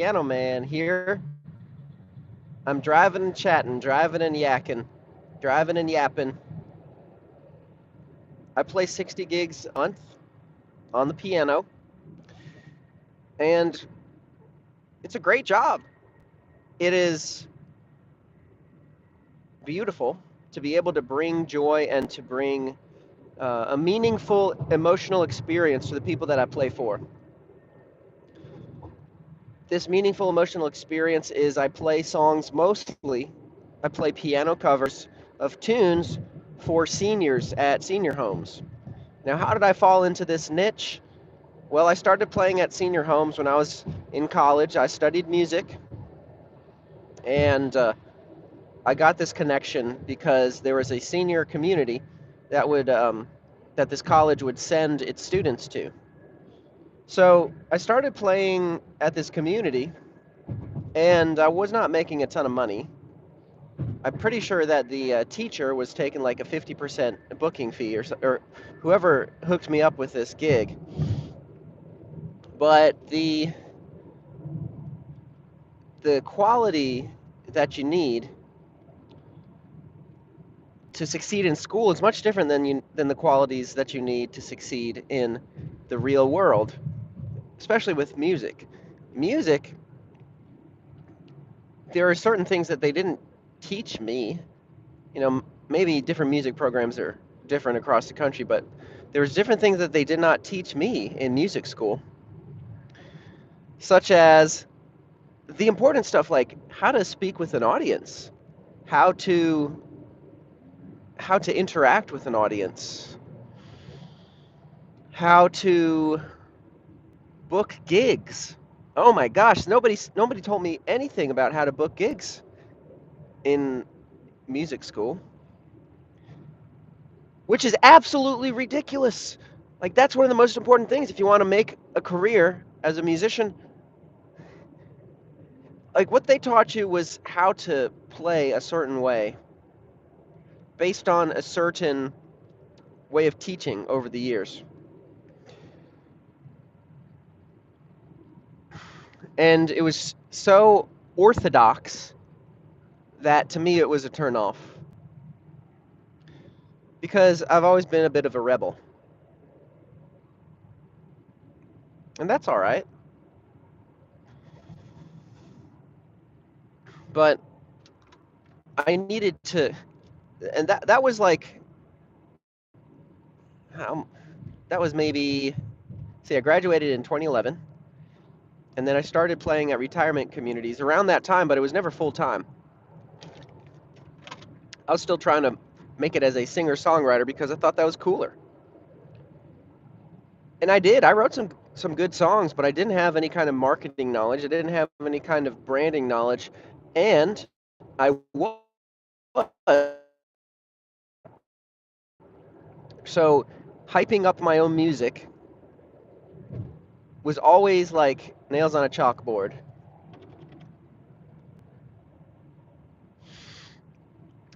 Piano Man here. I'm driving and chatting, driving and yakking, driving and yapping. I play 60 gigs a month on the piano, and it's a great job. It is beautiful to be able to bring joy and to bring a meaningful emotional experience to the people that I play for. This meaningful emotional experience is I play songs mostly, I play piano covers of tunes for seniors at senior homes. Now, how did I fall into this niche? Well, I started playing at senior homes when I was in college. I studied music, and I got this connection because there was a senior community that would that this college would send its students to. So I started playing at this community, and I was not making a ton of money. I'm pretty sure that the teacher was taking like a 50% booking fee, or whoever hooked me up with this gig. But the quality that you need to succeed in school is much different than the qualities that you need to succeed in the real world, especially with music. Music, there are certain things that they didn't teach me. You know, maybe different music programs are different across the country, but there's different things that they did not teach me in music school, such as the important stuff like how to speak with an audience, how to how to interact with an audience, how to book gigs. Oh my gosh, nobody told me anything about how to book gigs in music school, which is absolutely ridiculous. Like that's one of the most important things if you want to make a career as a musician. Like what they taught you was how to play a certain way based on a certain way of teaching over the years. And it was so orthodox that to me it was a turnoff because I've always been a bit of a rebel. And that's all right. But I needed to, and that was like, how, that was maybe, see, I graduated in 2011, and then I started playing at retirement communities around that time, but it was never full time. I was still trying to make it as a singer songwriter because I thought that was cooler. And I did. I wrote some good songs, but I didn't have any kind of marketing knowledge. I didn't have any kind of branding knowledge, and I was so hyping up my own music was always like nails on a chalkboard.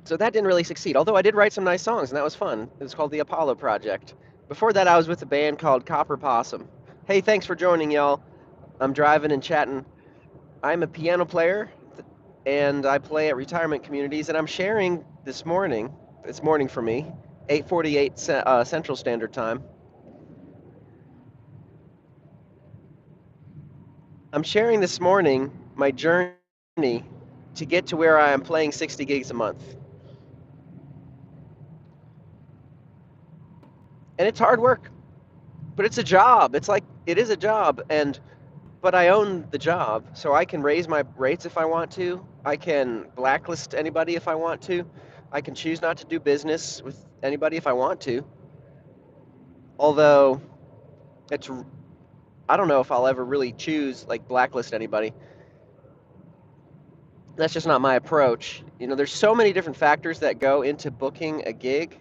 So that didn't really succeed. Although I did write some nice songs, and that was fun. It was called the Apollo Project. Before that, I was with a band called Copper Possum. Hey, thanks for joining, y'all. I'm driving and chatting. I'm a piano player, and I play at retirement communities. And I'm sharing this morning. It's morning for me, 8:48 Central Standard Time. I'm sharing this morning my journey to get to where I am playing 60 gigs a month. And it's hard work, but it's a job. It's like it is a job, and but I own the job, so I can raise my rates if I want to. I can blacklist anybody if I want to. I can choose not to do business with anybody if I want to. Although it's I don't know if I'll ever really choose like blacklist anybody. That's just not my approach. You know, there's so many different factors that go into booking a gig.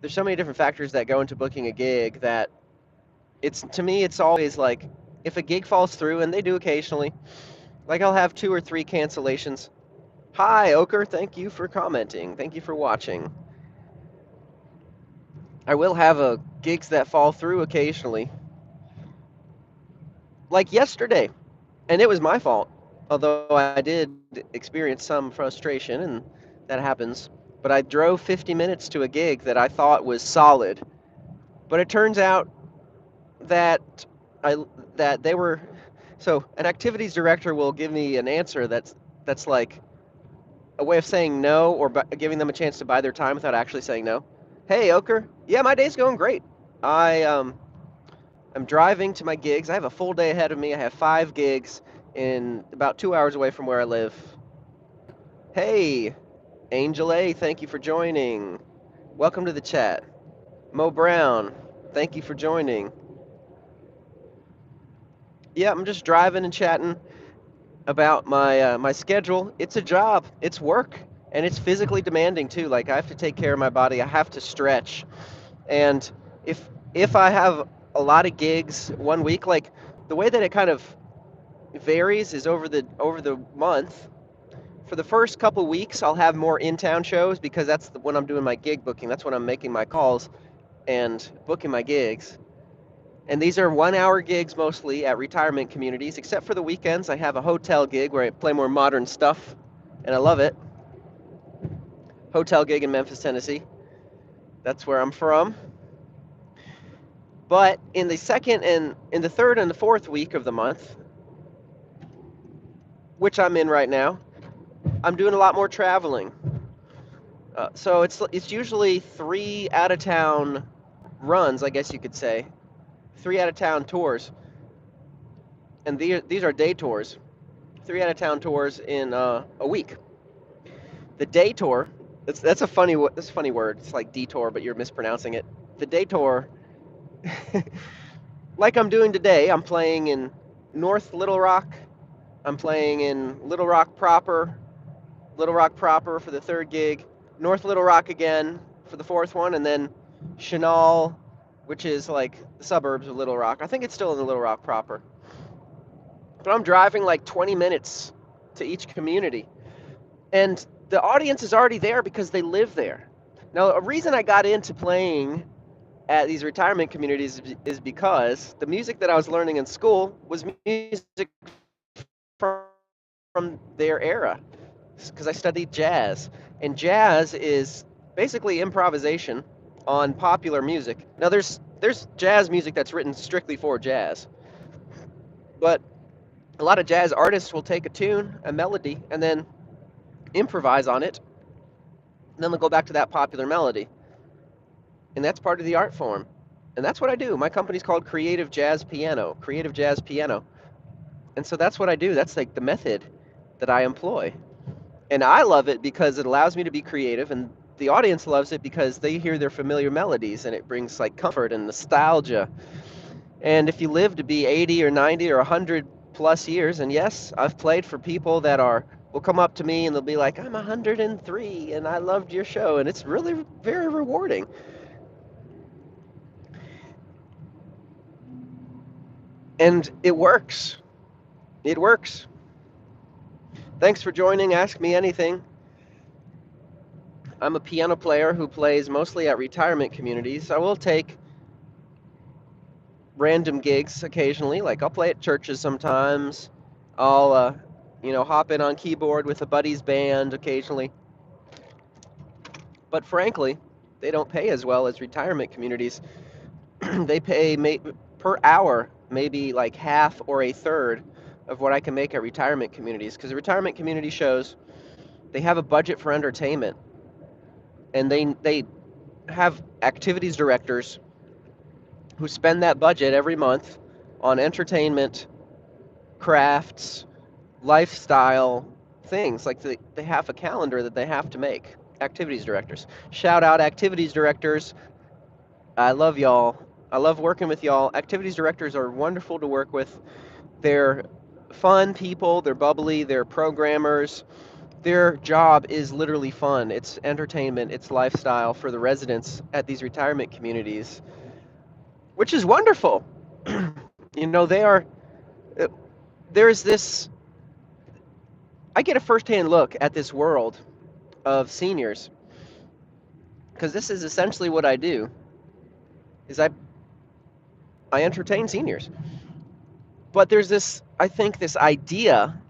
There's so many different factors that go into booking a gig that it's to me it's always like if a gig falls through and they do occasionally, like I'll have 2 or 3 cancellations. Hi, Oker. Thank you for commenting. Thank you for watching. I will have gigs that fall through occasionally, like yesterday, and it was my fault. Although I did experience some frustration, and that happens. But I drove 50 minutes to a gig that I thought was solid. But it turns out that I that they were so an activities director will give me an answer that's like a way of saying no or giving them a chance to buy their time without actually saying no. Hey, Oker. Yeah, my day's going great. I'm driving to my gigs. I have a full day ahead of me. I have 5 gigs in about 2 hours away from where I live. Hey, Angel A, thank you for joining. Welcome to the chat. Mo Brown, thank you for joining. Yeah, I'm just driving and chatting about my schedule. It's a job. It's work, and it's physically demanding too. Like I have to take care of my body. I have to stretch, and if I have a lot of gigs one week, like the way that it kind of varies is over the month. For the first couple weeks, I'll have more in-town shows because that's when I'm doing my gig booking. That's when I'm making my calls and booking my gigs. And these are 1 hour gigs mostly at retirement communities, except for the weekends. I have a hotel gig where I play more modern stuff, and I love it. Hotel gig in Memphis, Tennessee. That's where I'm from. But in the second and in the third and the fourth week of the month, which I'm in right now, I'm doing a lot more traveling. So it's usually 3 out of town runs, I guess you could say, 3 out of town tours, and these are day tours, 3 out of town tours in a week. The day tour, that's a funny word. It's like detour, but you're mispronouncing it. The day tour, like I'm doing today, I'm playing in North Little Rock. I'm playing in Little Rock proper for the third gig, North Little Rock again for the fourth one, and then Chenal, which is like the suburbs of Little Rock. I think it's still in the Little Rock proper. But I'm driving like 20 minutes to each community. And the audience is already there because they live there. Now, a reason I got into playing at these retirement communities is because the music that I was learning in school was music from their era. Because I studied jazz, and jazz is basically improvisation on popular music. Now, there's jazz music that's written strictly for jazz, but a lot of jazz artists will take a tune, a melody, and then improvise on it. And then they'll go back to that popular melody, and that's part of the art form. And that's what I do. My company's called Creative Jazz Piano. Creative Jazz Piano. And so that's what I do. That's like the method that I employ. And I love it because it allows me to be creative, and the audience loves it because they hear their familiar melodies, and it brings like comfort and nostalgia. And if you live to be 80 or 90 or 100 plus years, and yes, I've played for people that will come up to me and they'll be like, I'm 103 and I loved your show, and it's really very rewarding. And it works. It works. Thanks for joining Ask Me Anything. I'm a piano player who plays mostly at retirement communities. I will take random gigs occasionally, like I'll play at churches sometimes. I'll hop in on keyboard with a buddy's band occasionally. But frankly, they don't pay as well as retirement communities. They pay per hour maybe like half or a third of what I can make at retirement communities, because the retirement community shows they have a budget for entertainment, and they have activities directors who spend that budget every month on entertainment, crafts, lifestyle things. Like they have a calendar that they have to make. Activities directors. Shout out activities directors. I love y'all. I love working with y'all. Activities directors are wonderful to work with. They're fun people, they're bubbly, they're programmers. Their job is literally fun. It's entertainment, it's lifestyle for the residents at these retirement communities, which is wonderful. They are, there's this, I get a firsthand look at this world of seniors, because this is essentially what I do, is I entertain seniors. But there's this, I think, this idea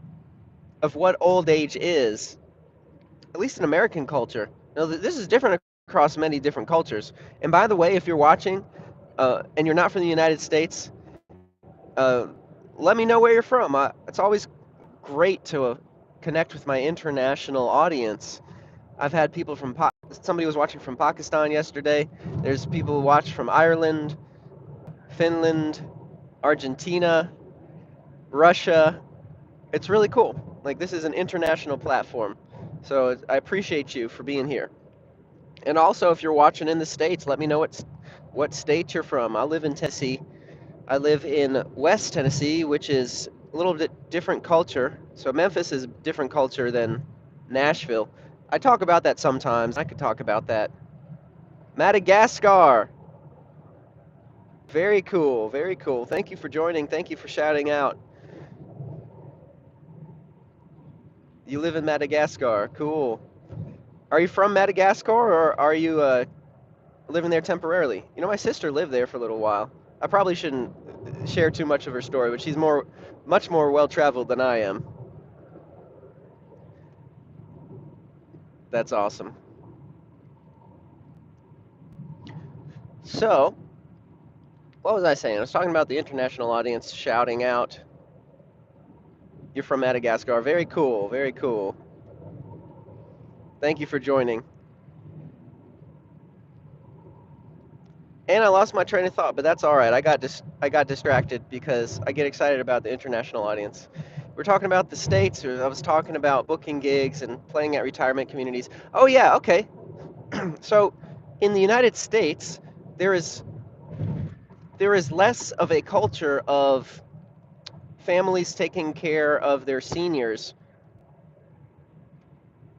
of what old age is, at least in American culture. Now, this is different across many different cultures. And by the way, if you're watching and you're not from the United States, let me know where you're from. It's always great to connect with my international audience. I've had people from somebody was watching from Pakistan yesterday. There's people who watch from Ireland, Finland, Argentina, Russia. It's really cool. Like, this is an international platform. So I appreciate you for being here. And also, if you're watching in the States, let me know what state you're from. I live in Tennessee. I live in West Tennessee, which is a little bit different culture. So Memphis is a different culture than Nashville. I talk about that sometimes. I could talk about that. Madagascar. Very cool. Very cool. Thank you for joining. Thank you for shouting out. You live in Madagascar. Cool. Are you from Madagascar, or are you living there temporarily? You know, my sister lived there for a little while. I probably shouldn't share too much of her story, but she's much more well-traveled than I am. That's awesome. So, what was I saying? I was talking about the international audience shouting out. You're from Madagascar. Very cool. Very cool. Thank you for joining. And I lost my train of thought, but that's all right. I got distracted because I get excited about the international audience. We're talking about the States. I was talking about booking gigs and playing at retirement communities. Oh yeah, okay. So, in the United States, there is less of a culture of families taking care of their seniors.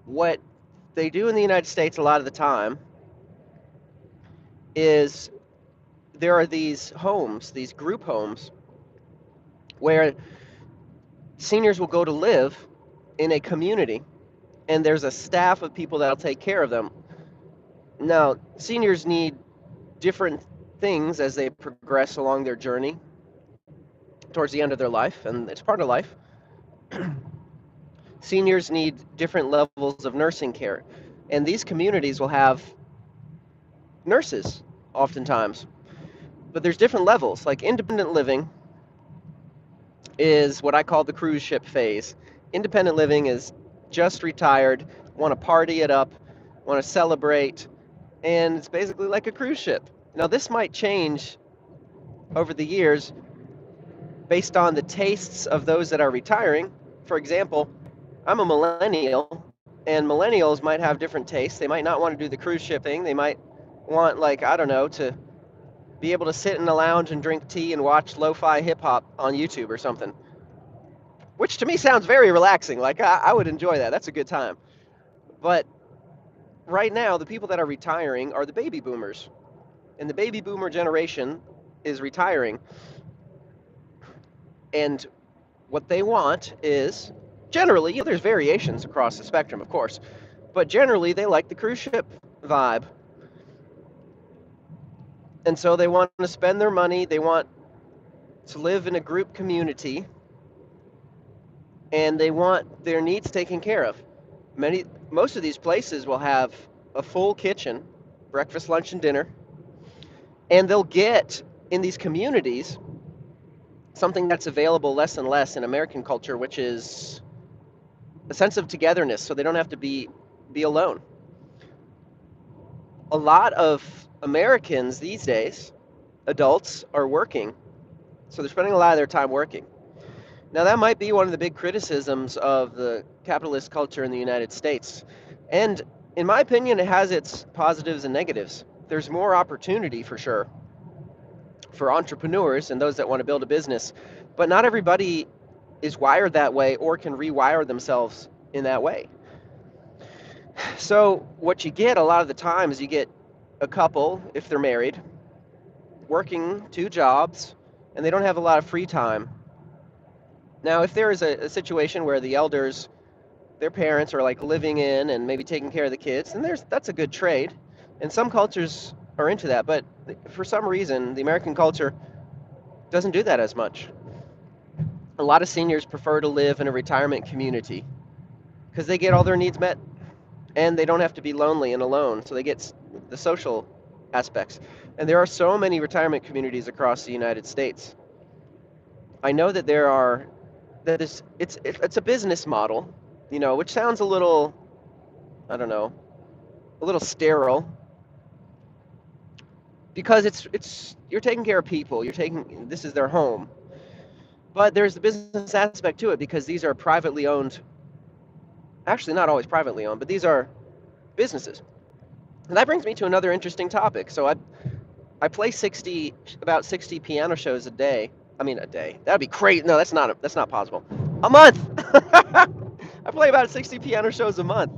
What they do in the United States a lot of the time is there are these homes, these group homes, where seniors will go to live in a community, and there's a staff of people that'll take care of them. Now, seniors need different things as they progress along their journey towards the end of their life, and it's part of life. Seniors need different levels of nursing care, and these communities will have nurses oftentimes, but there's different levels. Like, independent living is what I call the cruise ship phase. Independent living is just retired, want to party it up, want to celebrate, and it's basically like a cruise ship. Now, this might change over the years based on the tastes of those that are retiring. For example, I'm a millennial, and millennials might have different tastes. They might not want to do the cruise ship thing. They might want, like, I don't know, to be able to sit in a lounge and drink tea and watch lo-fi hip-hop on YouTube or something, which to me sounds very relaxing. Like, I would enjoy that. That's a good time. But right now, the people that are retiring are the baby boomers, and the baby boomer generation is retiring. And what they want is, generally, there's variations across the spectrum, of course, but generally they like the cruise ship vibe. And so they want to spend their money, they want to live in a group community, and they want their needs taken care of. Most of these places will have a full kitchen, breakfast, lunch, and dinner, and they'll get in these communities something that's available less and less in American culture, which is a sense of togetherness, so they don't have to be alone. A lot of Americans these days, adults, are working, so they're spending a lot of their time working. Now, that might be one of the big criticisms of the capitalist culture in the United States. And in my opinion, it has its positives and negatives. There's more opportunity for sure for entrepreneurs and those that want to build a business, but not everybody is wired that way or can rewire themselves in that way. So what you get a lot of the time is you get a couple, if they're married, working two jobs, and they don't have a lot of free time. Now, if there is a situation where the elders, their parents are like living in and maybe taking care of the kids, then that's a good trade. And some cultures are into that, but for some reason, the American culture doesn't do that as much. A lot of seniors prefer to live in a retirement community because they get all their needs met and they don't have to be lonely and alone. So they get the social aspects. And there are so many retirement communities across the United States. I know that there are that is it's a business model, which sounds a little, I don't know, a little sterile because it's you're taking care of people. This is their home. But there's the business aspect to it because these are privately owned, actually not always privately owned, but these are businesses. And that brings me to another interesting topic. So I play about 60 piano shows a day. I mean a day. That'd be crazy. No, that's not possible. A month. I play about 60 piano shows a month.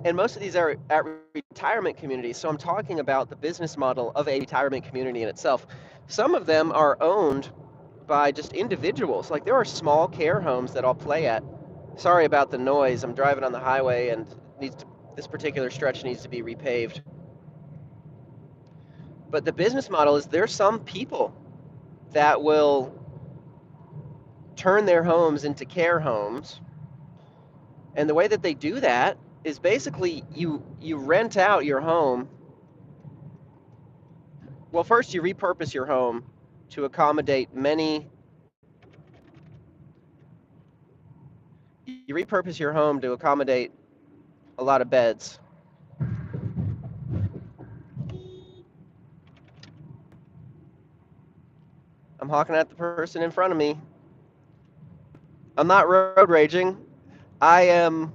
And most of these are at retirement communities. So I'm talking about the business model of a retirement community in itself. Some of them are owned by just individuals. Like there are small care homes that I'll play at. Sorry about the noise. I'm driving on the highway and this particular stretch needs to be repaved. But the business model is there's some people that will turn their homes into care homes. And the way that they do that is basically you rent out your home. Well, first you repurpose your home to accommodate a lot of beds. I'm honking at the person in front of me. I'm not road raging. I am